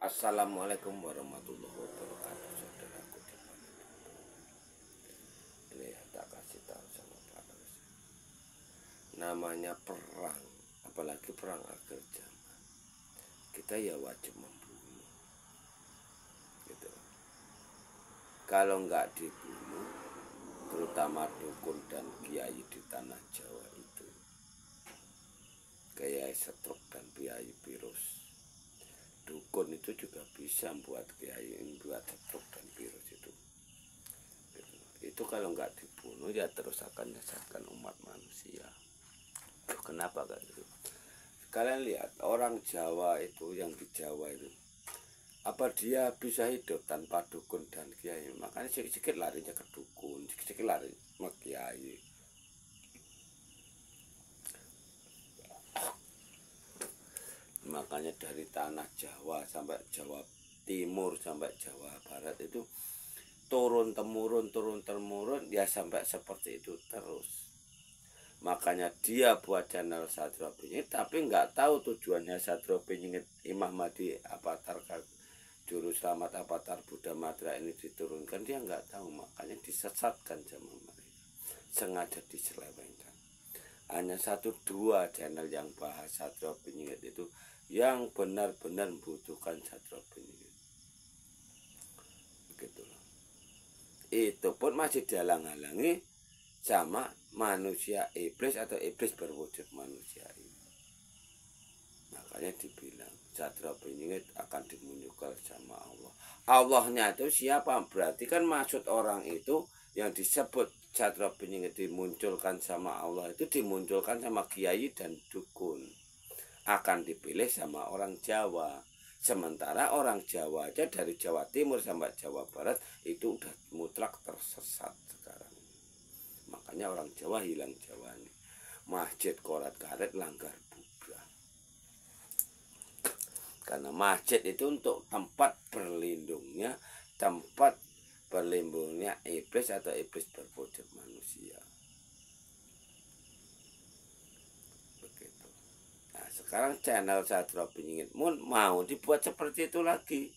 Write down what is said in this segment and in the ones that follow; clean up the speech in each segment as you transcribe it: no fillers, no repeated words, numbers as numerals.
Assalamualaikum warahmatullahi wabarakatuh, saudaraku dimanapun. Ini ya, tak kasih tahu sama para namanya perang, apalagi perang akhir zaman. Kita ya wajib membunuh, gitu. Kalau nggak dibunuh, terutama dukun dan kiai di tanah Jawa itu, kiai setruk dan kiai virus. Dukun itu juga bisa buat kiai, buat setruk dan virus itu. Itu kalau nggak dibunuh ya terus akan menyesatkan umat manusia. Kenapa kan itu? Kalian lihat orang Jawa itu, yang di Jawa itu, apa dia bisa hidup tanpa dukun dan kiai? Makanya sedikit larinya ke dukun, sedikit lari ke kiai. Makanya dari tanah Jawa sampai Jawa Timur sampai Jawa Barat itu turun temurun ya sampai seperti itu terus. Makanya dia buat channel Satrio Piningit, tapi nggak tahu tujuannya Satrio Piningit Imam Mahdi Avatar Juru Selamat Avatar Buddha Matra ini diturunkan, dia nggak tahu. Makanya disesatkan sama mereka, sengaja diselewengkan. Hanya 1-2 channel yang bahas Satrio Piningit itu yang benar-benar membutuhkan Satrio Piningit. Begitu loh. Itu pun masih dihalang-halangi sama manusia iblis atau iblis berwujud manusia ini. Makanya dibilang Satrio Piningit akan dimunculkan sama Allah. Allahnya itu siapa? Berarti kan maksud orang itu yang disebut Satrio Piningit dimunculkan sama Allah itu dimunculkan sama kiai dan dukun. Akan dipilih sama orang Jawa. Sementara orang Jawa aja dari Jawa Timur sampai Jawa Barat itu udah mutlak tersesat sekarang. Makanya orang Jawa hilang Jawanya. Masjid korat karet langgar Buddha. Karena masjid itu untuk tempat berlindungnya iblis atau iblis berwujud manusia. Begitu. Nah, sekarang channel Satrio Piningit mau dibuat seperti itu lagi.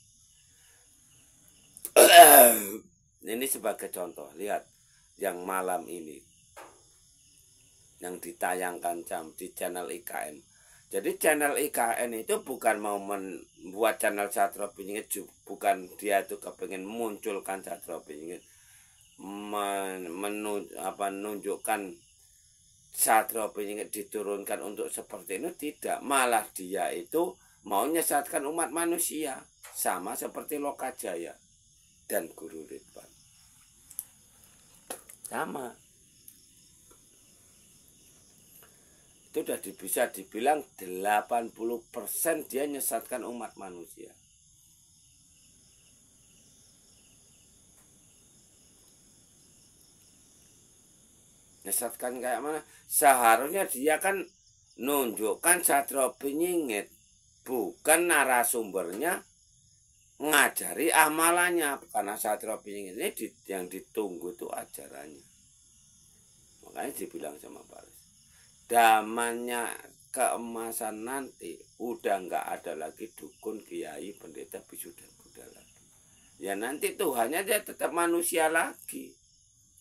Ini sebagai contoh, lihat yang malam ini yang ditayangkan di channel IKN. Jadi channel IKN itu bukan mau membuat channel Satrio Piningit, bukan dia itu kepengen munculkan Satrio Piningit, menunjukkan Satrio Piningit diturunkan untuk seperti ini, tidak. Malah dia itu mau menyesatkan umat manusia, sama seperti Lokajaya dan Guru Ridwan. Sama. Itu sudah bisa dibilang 80% dia menyesatkan umat manusia. Menyesatkan kayak mana? Seharusnya dia kan nunjukkan Satrio Piningit, bukan narasumbernya ngajari amalannya. Karena Satrio Piningit ini yang ditunggu itu ajarannya. Makanya dibilang sama Pak, zamannya keemasan nanti udah nggak ada lagi dukun, kiai, pendeta, bisu dan Buddha lagi. Ya nanti Tuhannya dia tetap manusia lagi.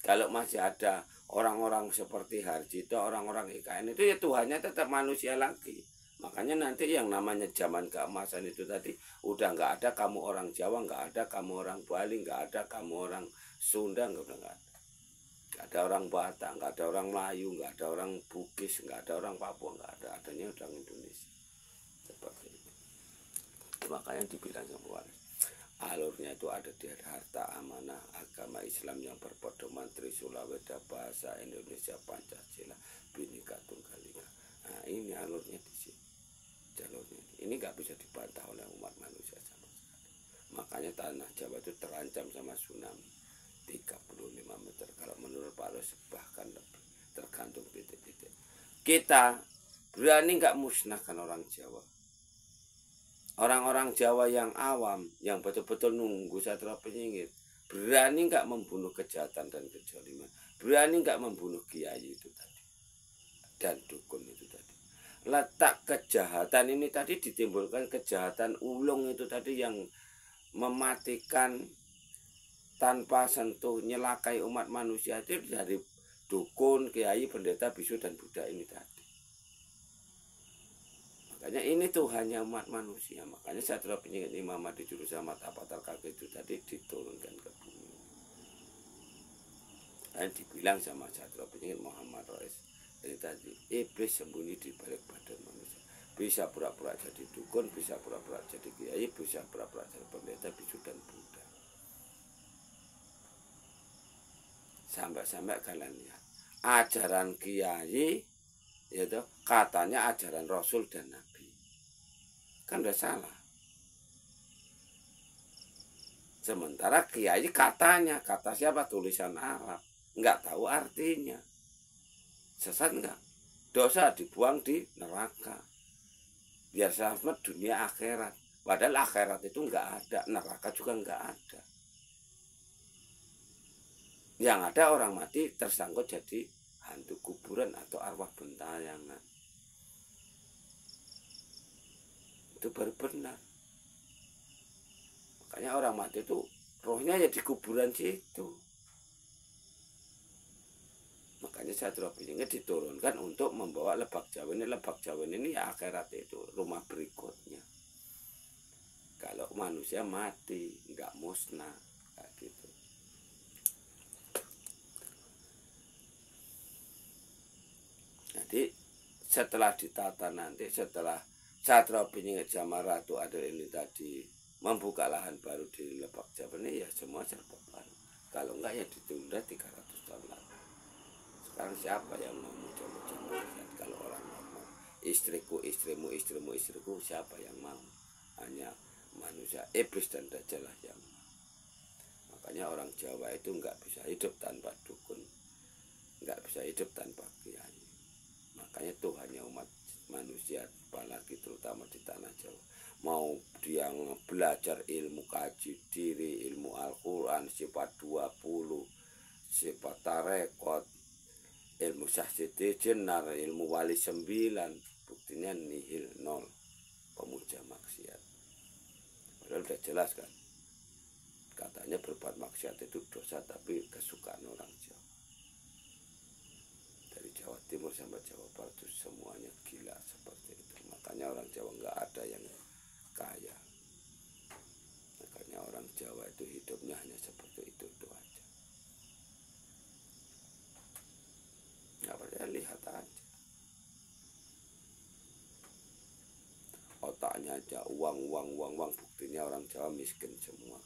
Kalau masih ada orang-orang seperti Harjito, orang-orang IKN itu ya Tuhannya tetap manusia lagi. Makanya nanti yang namanya zaman keemasan itu tadi udah nggak ada kamu orang Jawa, nggak ada kamu orang Bali, nggak ada kamu orang Sunda, nggak ada. Nggak ada orang Batak, nggak ada orang Melayu, nggak ada orang Bugis, nggak ada orang Papua, nggak ada. Adanya orang Indonesia. Seperti itu. Makanya dibilang sama alurnya itu ada di harta amanah agama Islam yang berpedoman Trisula Weda bahasa Indonesia Pancasila Bhinneka Tunggal Ika. Nah ini alurnya di sini, jalurnya ini nggak bisa dibantah oleh umat manusia sama sekali. Makanya tanah Jawa itu terancam sama tsunami 35 meter. Kalau menurut Pak Ros bahkan lebih, tergantung titik-titik. Kita berani nggak musnahkan orang Jawa? Orang-orang Jawa yang awam, yang betul-betul nunggu Satrio Piningit, berani nggak membunuh kejahatan dan kejoliman? Berani nggak membunuh kiai itu tadi dan dukun itu tadi? letak kejahatan ini tadi ditimbulkan kejahatan ulung itu tadi yang mematikan tanpa sentuh, nyelakai umat manusia itu dari dukun, kiai, pendeta, bisu dan buddha ini tadi. Makanya ini Tuhannya umat manusia. Makanya Satria Penyingit Imam Mahdi Juru Selamat Avatar Kakek itu tadi diturunkan ke bumi. Dan dibilang sama Satria Penyingit Muhammad Rais ini tadi, iblis sembunyi di balik badan manusia. Bisa pura-pura jadi dukun, bisa pura-pura jadi kiai, bisa pura-pura jadi pendeta, bisu dan buddha. Sampai-sampai kalian lihat ajaran kiai itu katanya ajaran Rasul dan Nabi, kan udah salah. Sementara kiai katanya, kata siapa? Tulisan Arab, nggak tahu artinya. Sesat nggak? Dosa dibuang di neraka. Biar selamat dunia akhirat. Padahal akhirat itu nggak ada, neraka juga nggak ada. Yang ada orang mati tersangkut jadi hantu kuburan atau arwah bentayangan. Itu baru benar. Makanya orang mati itu rohnya ya di kuburan situ. Makanya Satria Penyingit diturunkan untuk membawa Lebak Jawin. Lebak Jawin ini ya akhirat itu, rumah berikutnya. Kalau manusia mati, nggak musnah, kayak gitu. Jadi setelah ditata nanti, setelah Satria Penyingit sama Ratu Adil ini tadi membuka lahan baru di Lebak Jawin ini, ya semua serba baru. Kalau enggak ya ditunda 300 tahun lagi. Sekarang siapa yang mau muncul-muncul melihat? Kalau orang normal, istriku, istrimu, istrimu, istriku, siapa yang mau? Hanya manusia, iblis dan dajjal lah yang mau. Makanya orang Jawa itu nggak bisa hidup tanpa dukun, nggak bisa hidup tanpa kiai. Makanya Tuhannya umat manusia, apalagi terutama di tanah Jawa, mau dia belajar ilmu kaji diri, ilmu Al-Quran, sifat 20, sifat tarekot, ilmu sahsiti jenar, ilmu wali 9, buktinya nihil, 0, pemuja maksiat. Padahal udah jelas kan, katanya berbuat maksiat itu dosa, tapi kesukaan orang Jawa. Dari Jawa Timur sampai Jawa Barat itu semuanya gila seperti itu. Makanya orang Jawa nggak ada yang kaya. Makanya orang Jawa itu hidupnya hanya seperti itu aja. Nggak percaya, lihat aja. Otaknya aja uang, buktinya orang Jawa miskin semua.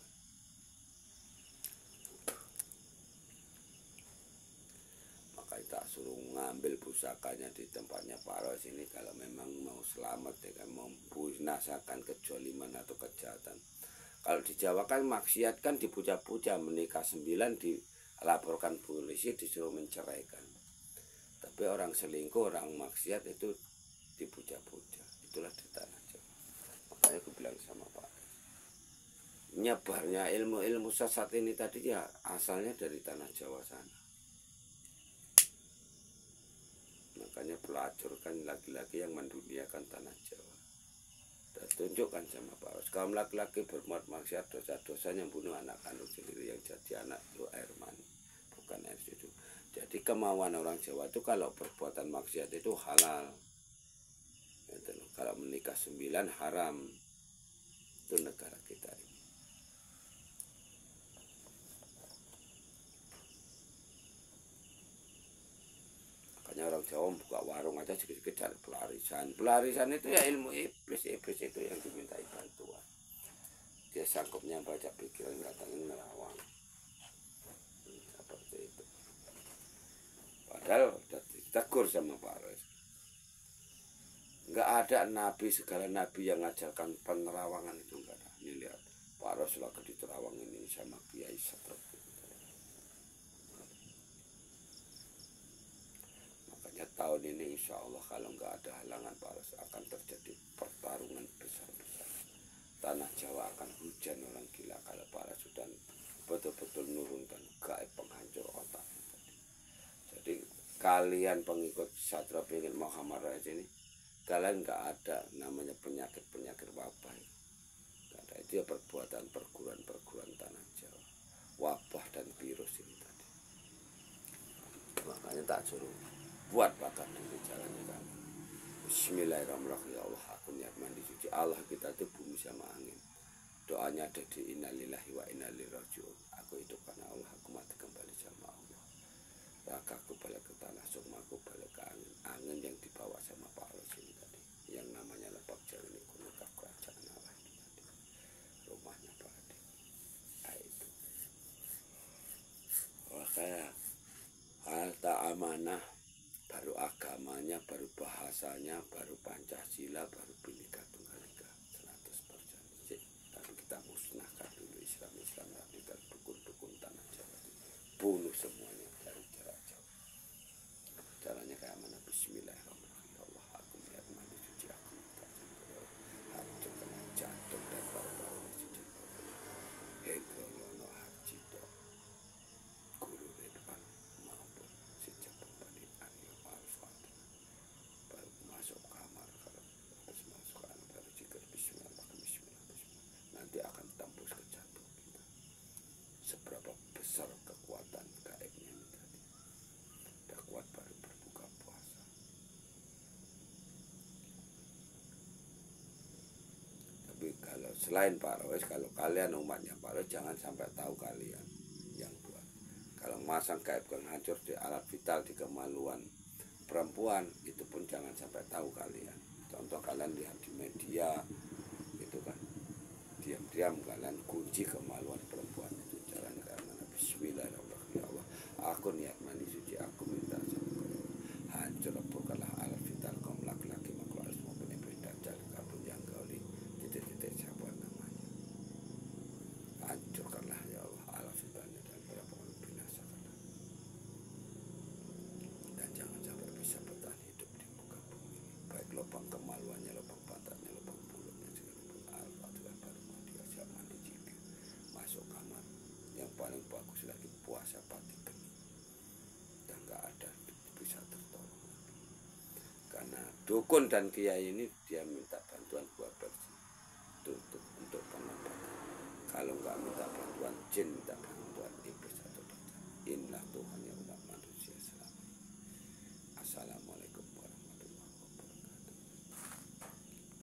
Makanya tak suruh ngambil pusakanya di tempatnya Pak Ros ini kalau memang mau selamat ya kan, mau binasakan kejoliman atau kejahatan. Kalau di Jawa kan maksiat kan dipuja-puja, menikah 9 dilaporkan polisi disuruh menceraikan. Tapi orang selingkuh, orang maksiat itu dipuja-puja. Itulah di tanah Jawa. Makanya aku bilang sama Pak, nyebarnya ilmu-ilmu sesat ini tadi ya asalnya dari tanah Jawa sana. Makanya pelacurkan laki-laki yang menduliakan tanah Jawa. Dan tunjukkan sama Pak Ros, kaum laki-laki berbuat maksiat, dosa-dosanya bunuh anak kandung sendiri, yang jadi anak itu air mani, bukan air susu. Jadi kemauan orang Jawa itu kalau perbuatan maksiat itu halal. Kalau menikah 9 haram. Itu negara kita ini. Makanya orang Jawa buka warung aja sedikit-sedikit cari pelarisan. Pelarisan itu ya ilmu iblis. Iblis itu yang dimintai bantuan. Dia sangkupnya baca pikiran, datangin nerawang. Seperti itu. Padahal udah ditegur sama Pak Ros. Nggak ada nabi, segala nabi yang ngajarkan penerawangan itu nggak ada. Ini lihat, Pak Ros lagi di Terawang ini sama kiai seperti itu. Makanya tahun ini insya Allah kalau nggak ada halangan Pak Ros akan terjadi pertarungan besar-besar. Tanah Jawa akan hujan orang gila kalau Pak Ros sudah betul-betul nurunkan gaib penghancur otak. Jadi kalian pengikut Satria Penyingit Muhammad Rais ini kalian nggak ada namanya penyakit wabah. Nggak ada, itu ya perbuatan perguruan tanah Jawa, wabah dan virus ini tadi. Makanya tak suruh buat bakar dulu jalannya kan. Bismillahirrahmanirrahim. Ya Allah, aku niat mandi suci. Allah kita itu bumi sama angin. Doanya ada di innalillahi wa inna ilaihi rajiun. Aku hidup karena Allah, aku mati kembali sama Allah. Rakaku balik ke tanah, sukmaku balik ke angin. Angin yang dibawa sama Pak Allah ini tadi, yang namanya Lebak Jalan ini, Gunung Kerajaan Allah itu tadi, rumahnya Pak Ade. Nah, itu makanya harta amanah, baru agamanya, baru bahasanya, baru Pancasila, baru Bhinneka Tunggal Ika 100%. Tapi kita musnahkan dulu Islam radikal, dukun tanah Jawa, bunuh semuanya dari jarak jauh. Caranya kayak mana? Bismillahirrahmanirrahim. Ya Allah, aku niat mandi suci, aku minta hancur kena jantung dan paru-paru suci. Hendroyono Harjito, Guru Ridwan maupun sejak pembanding Aryo Alfati. Baru masuk kamar, kalau harus masuk kamar baru zikir Bismillah. Nanti akan tembus ke jantung kita. Seberapa besar kekuatan gaibnya ini tadi. Udah kuat baru berbuka puasa. Tapi kalau selain Pak Rois, kalau kalian umatnya Pak Rois, jangan sampai tahu kalian yang buat. Kalau masang gaib hancur di alat vital, di kemaluan perempuan, itu pun jangan sampai tahu kalian. Contoh kalian lihat di media, itu kan diam-diam kalian kunci kemaluan perempuan itu. Jalan karena Bismillahirrahmanirrahim. Ya Allah, aku niat mandi suci, aku minta sama kau. Hancur leburkanlah alat vital kaum laki-laki makhluk halus maupun iblis dajjal kabun yang gauli titik-titik siapa namanya. Hancurkanlah ya Allah alat vitalnya dan berapa binasakanlah. Dan jangan sampai bisa bertahan hidup di muka bumi ini. Baik lubang kemaluannya, lubang pantatnya, lubang mulutnya, segala pun al-fatihah baru dia siap mandi zikir. Masuk kamar. Yang paling bagus lagi puasa pati bening. Dan nggak ada bisa tertolong. Karena dukun dan kiai ini dia minta bantuan buat bersih, untuk pengobatan. Kalau nggak minta bantuan jin, minta bantuan iblis atau dajjal. Inilah Tuhan yang umat manusia selama ini. Assalamualaikum.